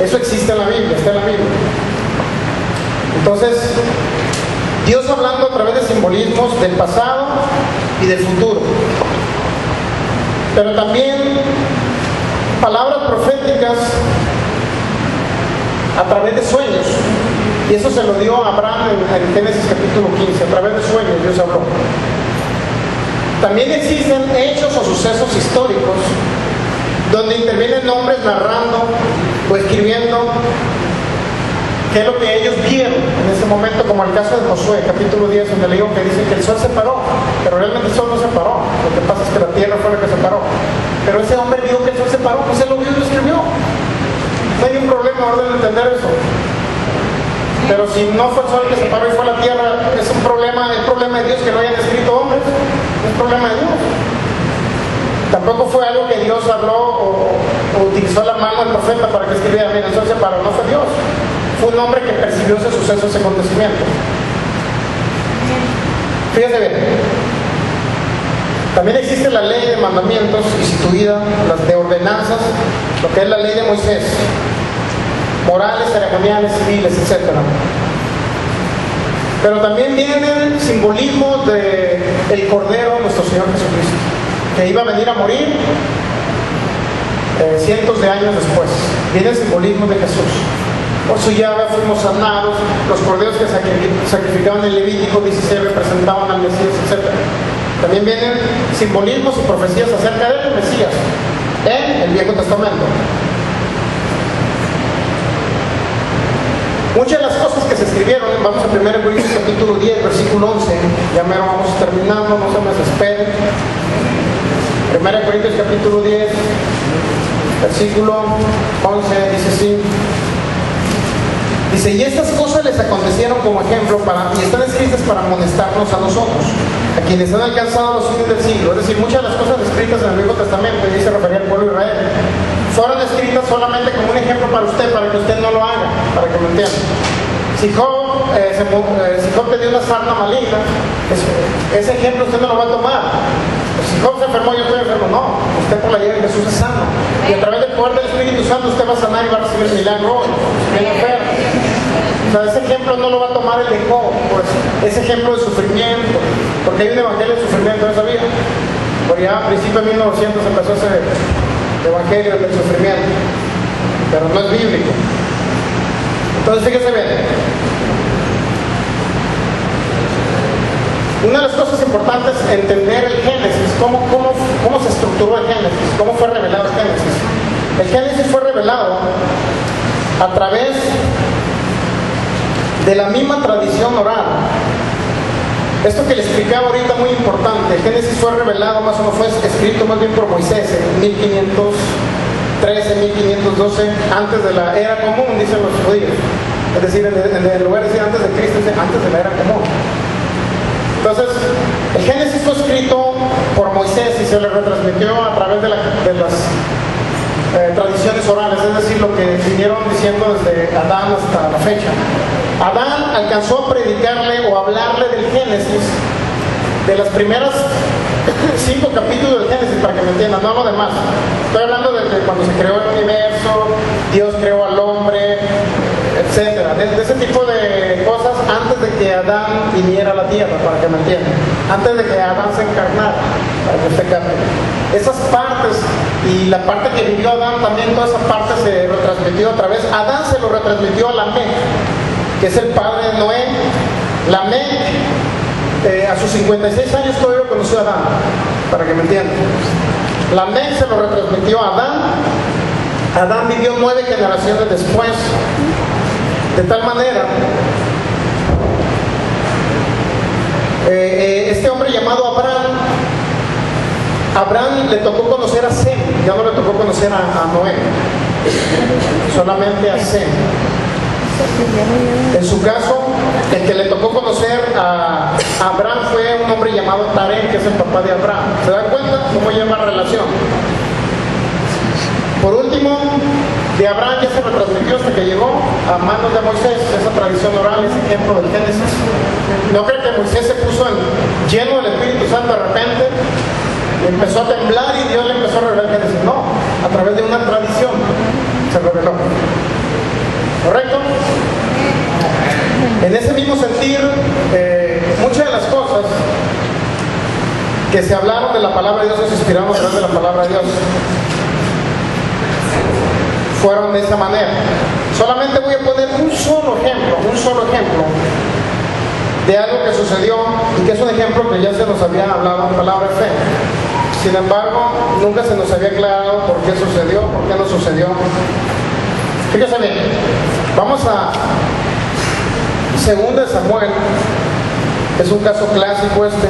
Eso existe en la Biblia, está en la Biblia. Entonces, Dios hablando a través de simbolismos del pasado y del futuro. Pero también palabras proféticas a través de sueños. Y eso se lo dio a Abraham en Génesis capítulo 15. A través de sueños Dios habló. También existen hechos o sucesos históricos donde intervienen hombres narrando o escribiendo qué es lo que ellos vieron en ese momento, como el caso de Josué, capítulo 10, donde le digo que dice que el sol se paró, pero realmente el sol no se paró. Lo que pasa es que la tierra fue la que se paró. Pero ese hombre vio que el sol se paró, pues él lo vio y lo escribió. No hay un problema ahora de entender eso. Pero si no fue el sol que se paró y fue la tierra, es un problema, el problema de Dios que no hayan escrito hombres, es problema de Dios. Tampoco fue algo que Dios habló o utilizó la mano del profeta para que escribiera, mira, el sol se paró, no fue Dios. Fue un hombre que percibió ese suceso, ese acontecimiento. Fíjense bien. También existe la ley de mandamientos instituida, las de ordenanzas, lo que es la ley de Moisés, morales, ceremoniales, civiles, etc. Pero también vienen simbolismos del Cordero, nuestro Señor Jesucristo, que iba a venir a morir cientos de años después. Viene el simbolismo de Jesús. Por su llaga fuimos sanados, los corderos que sacrificaban en Levítico 16 representaban al Mesías, etc. También vienen simbolismos y profecías acerca del Mesías en el Viejo Testamento. Muchas de las cosas que se escribieron, vamos a 1 Corintios capítulo 10, versículo 11, ya mero vamos terminando, no se me desesperen. 1 Corintios capítulo 10, versículo 11, dice así. Dice, y estas cosas les acontecieron como ejemplo y están escritas para amonestarnos a nosotros, a quienes han alcanzado los fines del siglo. Es decir, muchas de las cosas escritas en el Viejo Testamento, y se refería al pueblo de Israel, fueron escritas solamente como un ejemplo para que usted no lo haga, para que lo entienda. Si Job tenía una sarna maligna, ese ejemplo usted no lo va a tomar. Si Job se enfermó, yo estoy enfermo. No, usted por la ayuda de Jesús es sano. Y a través del poder del Espíritu Santo usted va a sanar y va a recibir el milagro. Bien enfermo. O sea, ese ejemplo no lo va a tomar el de Job, pues, ese ejemplo de sufrimiento, porque hay un evangelio de sufrimiento en esa vida. Por ya a principios de 1900 empezó ese evangelio del sufrimiento, pero no es bíblico. Entonces, fíjese bien. Una de las cosas importantes es entender el Génesis, cómo se estructuró el Génesis, cómo fue revelado el Génesis. El Génesis fue revelado a través de la misma tradición oral. Esto que le explicaba ahorita muy importante. El Génesis fue revelado, más o menos fue escrito más bien por Moisés en 1513, 1512, antes de la era común, dicen los judíos. Es decir, en el lugar de decir antes de Cristo, dice antes de la era común. Entonces, el Génesis fue escrito por Moisés y se le retransmitió a través de las tradiciones orales, es decir, lo que vinieron diciendo desde Adán hasta la fecha. Adán alcanzó a predicarle o hablarle del Génesis, de las primeras 5 capítulos del Génesis, para que me entiendan, no lo demás. Estoy hablando de cuando se creó el universo, Dios creó al hombre, etcétera, de ese tipo de cosas antes de que Adán viniera a la tierra, para que me entiendan, antes de que Adán se encarnara, para que usted capte. Esas partes y la parte que vivió Adán también, toda esa parte se retransmitió otra vez. Adán se lo retransmitió a Lamec, que es el padre de Noé. Lamec, a sus 56 años todavía conoció a Adán, para que me entiendan. Lamec se lo retransmitió a Adán. Adán vivió 9 generaciones después. De tal manera, este hombre llamado Abraham le tocó conocer a Sem, ya no le tocó conocer a Noé, solamente a Sem. En su caso, el que le tocó conocer a Abraham fue un hombre llamado Taré, que es el papá de Abraham. ¿Se dan cuenta cómo lleva la relación? Por último, de Abraham ya se retransmitió hasta que llegó a manos de Moisés, esa tradición oral, ese ejemplo del Génesis. No creo que Moisés se puso lleno del Espíritu Santo de repente, empezó a temblar y Dios le empezó a revelar el Génesis. No, a través de una tradición se reveló. que se hablaron de la palabra de Dios o se inspiraron a través de la palabra de Dios fueron de esa manera. Solamente voy a poner un solo ejemplo de algo que sucedió y que es un ejemplo que ya se nos había hablado en palabra de fe. Sin embargo, nunca se nos había aclarado por qué sucedió, por qué no sucedió. Fíjense bien, vamos a 2 Samuel, es un caso clásico este.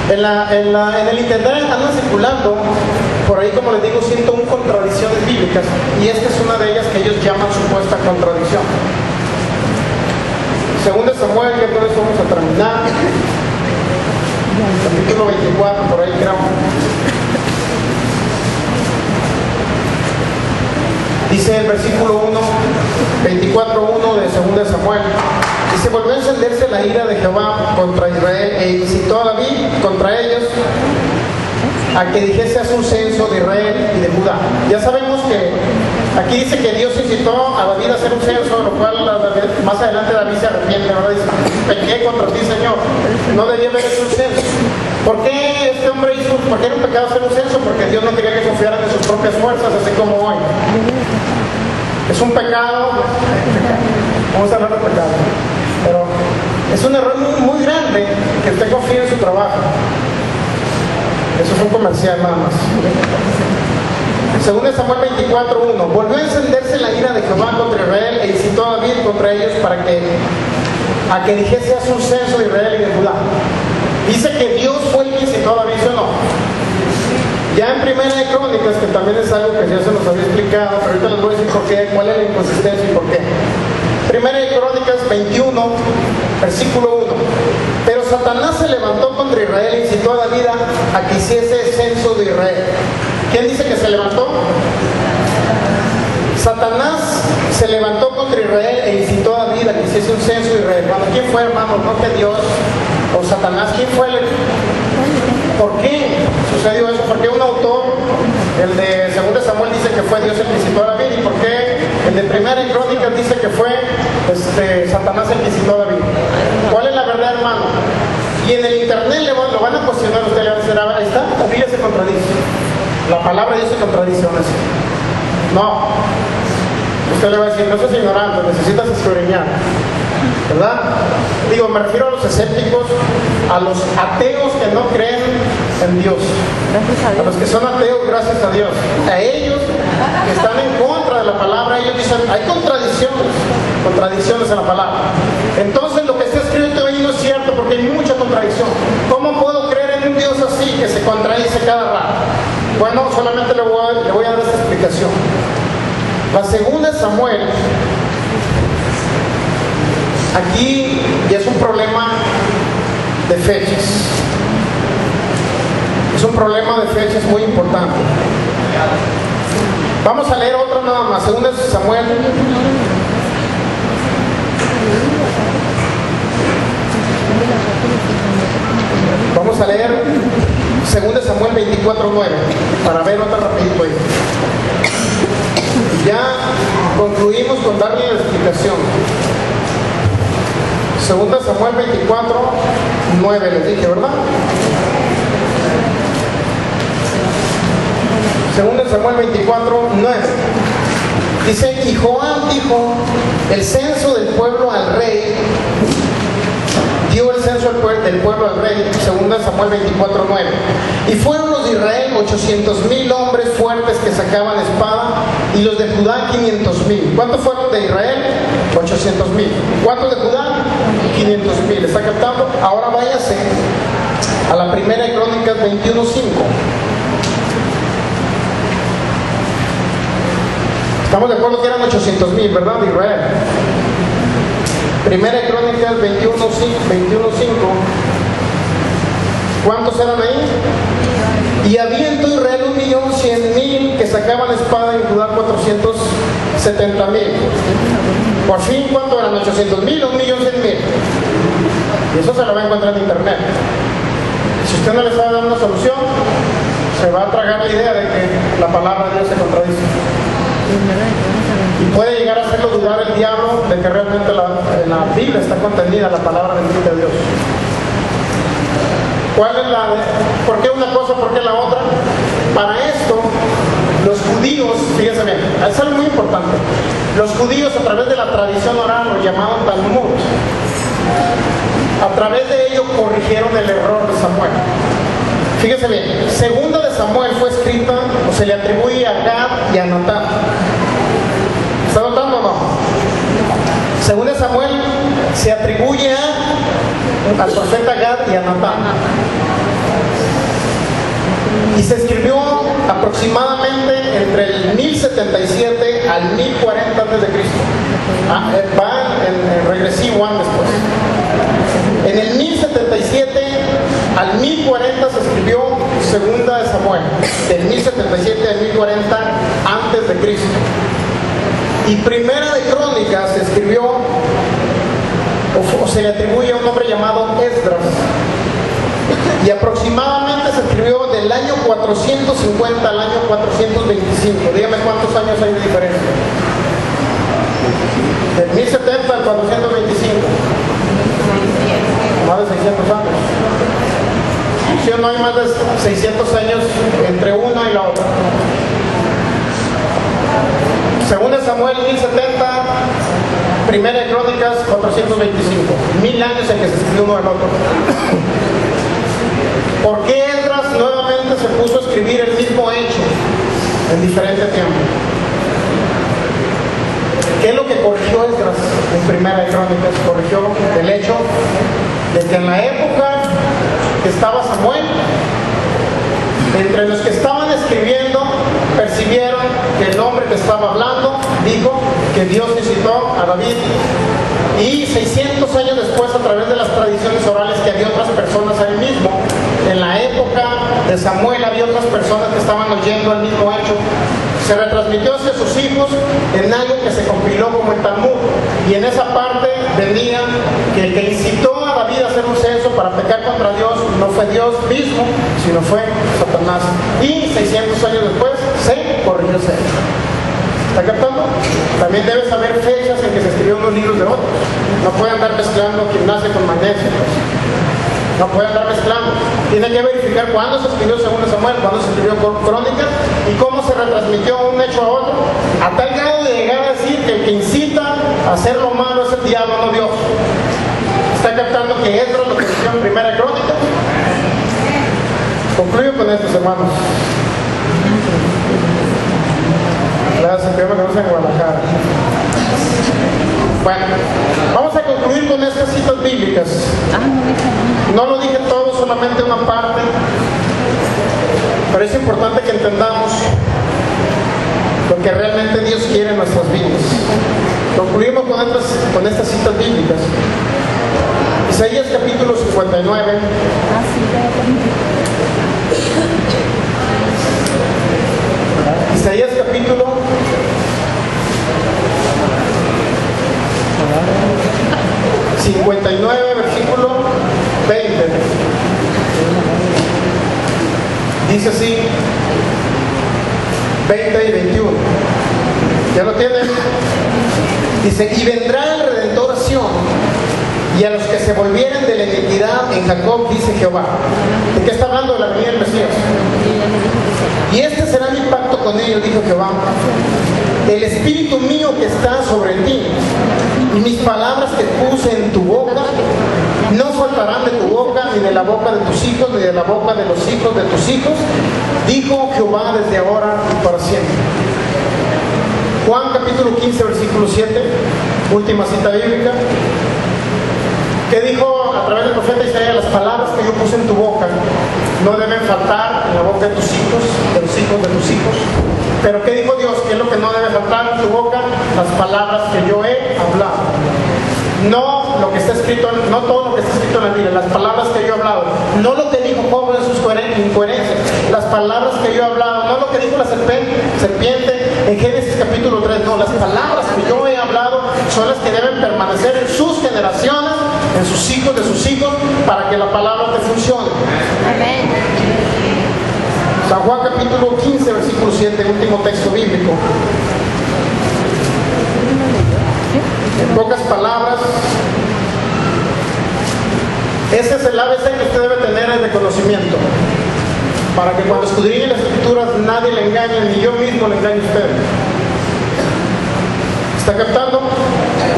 En el internet andan circulando, por ahí como les digo, 101 contradicciones bíblicas, y esta es una de ellas que ellos llaman supuesta contradicción. 2 Samuel, que con eso vamos a terminar, capítulo 24, por ahí creo. Dice el versículo 1, 24:1 de 2 Samuel. Y se volvió a encenderse la ira de Jehová contra Israel e incitó a David contra ellos a que dijese haz un censo de Israel y de Judá. Ya sabemos que aquí dice que Dios incitó a David a hacer un censo, lo cual más adelante David se arrepiente, ¿verdad? Dice, pequé contra ti, Señor, no debía haber hecho un censo. ¿Por qué este hombre hizo, por qué era un pecado hacer un censo? Porque Dios no quería que confiaran en sus propias fuerzas, así como hoy. Es un pecado, vamos a hablar de pecado, pero es un error muy grande que usted confíe en su trabajo. Eso fue un comercial nada más. 2 Samuel 24:1. Volvió a encenderse la ira de Jehová contra Israel e incitó a David contra ellos a que dijese haz un censo de Israel y de Judá. Dice que Dios fue el que incitó a David, ¿sí o no? Ya en Primera de Crónicas, que también es algo que ya se nos había explicado, pero ahorita les voy a decir por qué, cuál es la inconsistencia y por qué. Primera de Crónicas 21, versículo 1. Pero Satanás se levantó contra Israel e incitó a David a que hiciese censo de Israel. ¿Quién dice que se levantó? Satanás se levantó contra Israel e incitó a David a que hiciese un censo de Israel. Bueno, ¿quién fue, hermanos? No que Dios o Satanás. ¿Quién fue el? ¿Por qué sucedió eso? ¿Por qué un autor, el de 2 Samuel, dice que fue Dios el que incitó a David? ¿Y por qué el de Primera de Crónicas dice que fue Satanás el que incitó a David? ¿Cuál es la verdad, hermano? Y en el internet lo van a cuestionar, usted le va a decir, ahí está, la Biblia se contradice. La palabra de Dios se contradice, ¿no? No. Usted le va a decir, no seas ignorante, necesitas escudriñar, ¿verdad? Digo, me refiero a los escépticos, a los ateos que no creen en Dios, a los que son ateos, gracias a Dios, a ellos que están en contra de la palabra. Ellos dicen, hay contradicciones en la palabra. Entonces lo que está escrito ahí no es cierto, porque hay mucha contradicción. ¿Cómo puedo creer en un Dios así que se contradice cada rato? Bueno, solamente le voy a dar esta explicación. La 2 Samuel, aquí ya es un problema de fechas. Es un problema de fechas muy importante. Vamos a leer otra nada más. 2 Samuel. Vamos a leer 2 Samuel 24:9 para ver otra rapidito ahí. Ya concluimos con darle la explicación. 2 Samuel 24:9 les dije, ¿verdad? 2 Samuel 24:9 dice, y Joab dijo el censo del pueblo al rey, dio el censo del pueblo al rey, 2 Samuel 24:9, y fueron los de Israel 800,000 hombres fuertes que sacaban espada, y los de Judá 500,000. ¿Cuántos fueron de Israel? 800,000. ¿Cuántos de Judá? 500,000. ¿Está captando? Ahora váyase a la Primera de Crónicas 21:5. Estamos de acuerdo que eran 800,000, ¿verdad? De Israel. Primera de Crónicas 21:5. ¿Cuántos eran ahí? Y había en todo Israel 1,100,000 que sacaban espada, y en Judá 470,000. Por fin, ¿cuánto eran? 800,000 o 1,100,000. Y eso se lo va a encontrar en internet. Si usted no le sabe dar una solución, se va a tragar la idea de que la palabra de Dios se contradice. Y puede llegar a hacerlo dudar el diablo de que realmente en la Biblia está contenida la palabra bendita de Dios. ¿Cuál es ¿por qué una cosa, por qué la otra? Para esto, los judíos, fíjense bien, es algo muy importante. Los judíos, a través de la tradición oral, lo llamaban Talmud. A través de ello corrigieron el error de Samuel. Fíjense bien, segunda de Samuel fue escrita, o se le atribuye a Gad y a Natán. ¿Está notando o no? Segunda de Samuel se atribuye al profeta Gad y a Natán. Y se escribió aproximadamente entre el 1077 al 1040 a.C. Va en regresivo antes después. En el 1077 al 1040 se escribió segunda de Samuel. Del 1077 al 1040 antes de Cristo. Y primera de Crónicas se escribió, o se le atribuye a un hombre llamado Esdras. Y aproximadamente se escribió del año 450 al año 425. Dígame cuántos años hay de diferencia. Del 1070 al 425. Más de 600 años. ¿Sí o no hay más de 600 años entre una y la otra? Según Samuel 1070, primera de Crónicas 425. 1000 años en que se escribió uno al otro. ¿Por qué Esdras nuevamente se puso a escribir el mismo hecho en diferente tiempo? ¿Qué es lo que corrigió Esdras en primera de Crónicas? Corrigió el hecho de que en la época que estaba Samuel, entre los que estaban escribiendo, percibieron que el hombre que estaba hablando dijo que Dios necesitó a David. Y 600 años después, a través de las tradiciones orales, que había otras personas ahí mismo, en la época de Samuel había otras personas que estaban oyendo el mismo hecho, se retransmitió hacia sus hijos en algo que se compiló como el Talmud. Y en esa parte venía que el que incitó a David a hacer un censo para pecar contra Dios no fue Dios mismo, sino fue Satanás. Y 600 años después se corrigió ese hecho. ¿Está captando? También debe saber fechas en que se escribieron unos libros de otros. No puede andar mezclando gimnasia con magnesio. No puede andar mezclando. Tiene que verificar cuándo se escribió según Samuel, cuándo se escribió Crónicas y cómo se retransmitió un hecho a otro, a tal grado de llegar a decir que el que incita a hacer lo malo es el diablo, no Dios. ¿Está captando que Esdras lo que escribió en primera Crónica? Concluyo con estos, hermanos. Gracias, que me conocen en Guadalajara. Bueno, vamos a concluir con estas citas bíblicas. No lo dije todo, solamente una parte, pero es importante que entendamos lo que realmente Dios quiere en nuestras vidas. Concluimos con estas citas bíblicas. Isaías capítulo 59. Isaías capítulo 59, versículo 20. Dice así, 20 y 21. ¿Ya lo tienen? Dice, y vendrá el Redentor a Sión, y a los que se volvieren de la iniquidad en Jacob, dice Jehová. ¿De qué está hablando? De la venida del Mesías. Y este será mi pacto con ellos, dijo Jehová. El espíritu mío que está sobre ti y mis palabras que puse en tu boca no faltarán de tu boca, ni de la boca de tus hijos, ni de la boca de los hijos de tus hijos, dijo Jehová, desde ahora y para siempre. Juan capítulo 15, versículo 7, última cita bíblica, que dijo a través del profeta Isaías: las palabras que yo puse en tu boca no deben faltar en la boca de tus hijos, de los hijos de tus hijos. Pero ¿qué dijo Dios? ¿Qué es lo que no debe faltar en tu boca? Las palabras que yo he hablado. No lo que está escrito, no todo lo que está escrito en la Biblia, las palabras que yo he hablado. No lo que dijo Job en sus incoherencias, las palabras que yo he hablado. No lo que dijo la serpiente en Génesis capítulo 3. No, las palabras que yo he hablado son las que deben permanecer en sus generaciones, en sus hijos de sus hijos, para que la palabra te funcione. Amén. San Juan capítulo 15, versículo 7, último texto bíblico. En pocas palabras, ese es el ABC que usted debe tener, el de conocimiento, para que cuando escudriñe las escrituras nadie le engañe, ni yo mismo le engañe a usted. ¿Está captando?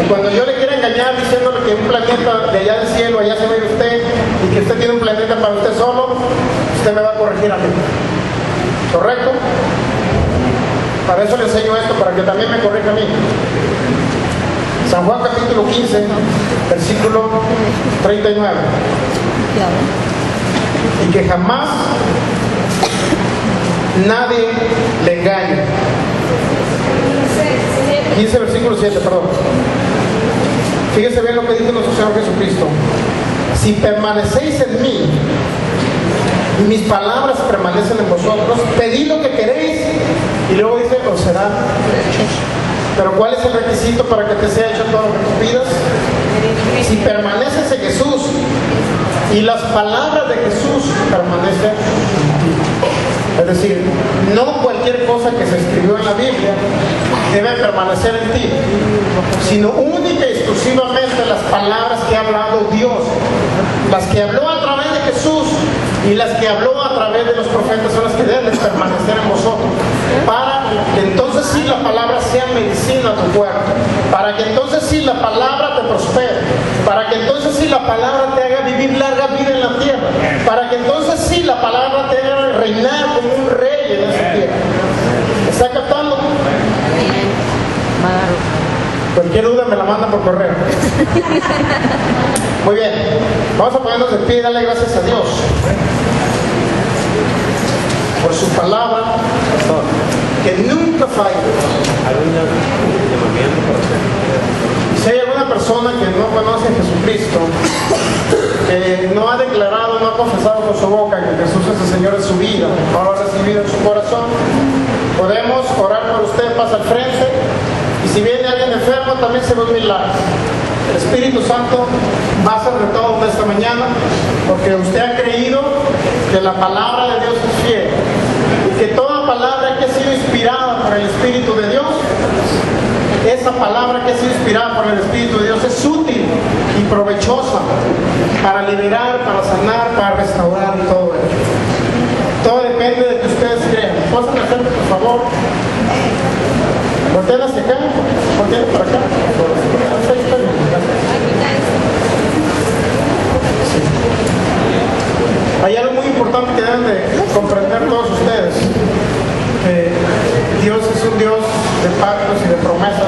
Y cuando yo le quiera engañar diciéndole que un planeta de allá del cielo, allá se va a ir usted, y que usted tiene un planeta para usted solo, usted me va a corregir a mí. ¿Correcto? Para eso le enseño esto, para que también me corrija a mí. San Juan capítulo 15, versículo 39. Y que jamás nadie le engañe. 15 versículo 7, perdón. Fíjense bien lo que dice nuestro Señor Jesucristo. Si permanecéis en mí y mis palabras permanecen en vosotros, pedid lo que queréis, y luego dice, os será hecho. Pero ¿cuál es el requisito para que te sea hecho todo lo que tú pidas? Si permaneces en Jesús y las palabras de Jesús permanecen en ti. Es decir, no cualquier cosa que se escribió en la Biblia debe permanecer en ti, sino única y exclusivamente las palabras que ha hablado Dios, las que habló a través de Jesús y las que habló a través de los profetas son las que deben permanecer en vosotros, para que entonces sí la palabra sea medicina a tu cuerpo, para que entonces sí la palabra te prospere, para que entonces sí la palabra te haga vivir larga vida en la tierra, para que entonces sí la palabra te haga reinar como un rey en esa tierra. ¿Está captando? Cualquier duda me la manda por correo. Muy bien, vamos a ponernos de pie y darle gracias a Dios por su palabra, que nunca falla. Si hay alguna persona que no conoce a Jesucristo, que no ha declarado, no ha confesado con su boca que Jesús es el Señor de su vida, no lo ha recibido en su corazón, podemos orar por usted, pasa al frente. Y si viene alguien enfermo, también se ve un milagro. El Espíritu Santo va a hacer de todo esta mañana, porque usted ha creído que la palabra de Dios es fiel, y que toda palabra que ha sido inspirada por el Espíritu de Dios, esa palabra que ha sido inspirada por el Espíritu de Dios es útil y provechosa para liberar, para sanar, para restaurar y todo ello. Todo depende de que ustedes crean. ¿Pueden hacer, por favor? Volteen hacia acá, volteen para acá. Sí. Hay algo muy importante que deben de comprender todos ustedes. Que Dios es un Dios de pactos y de promesas.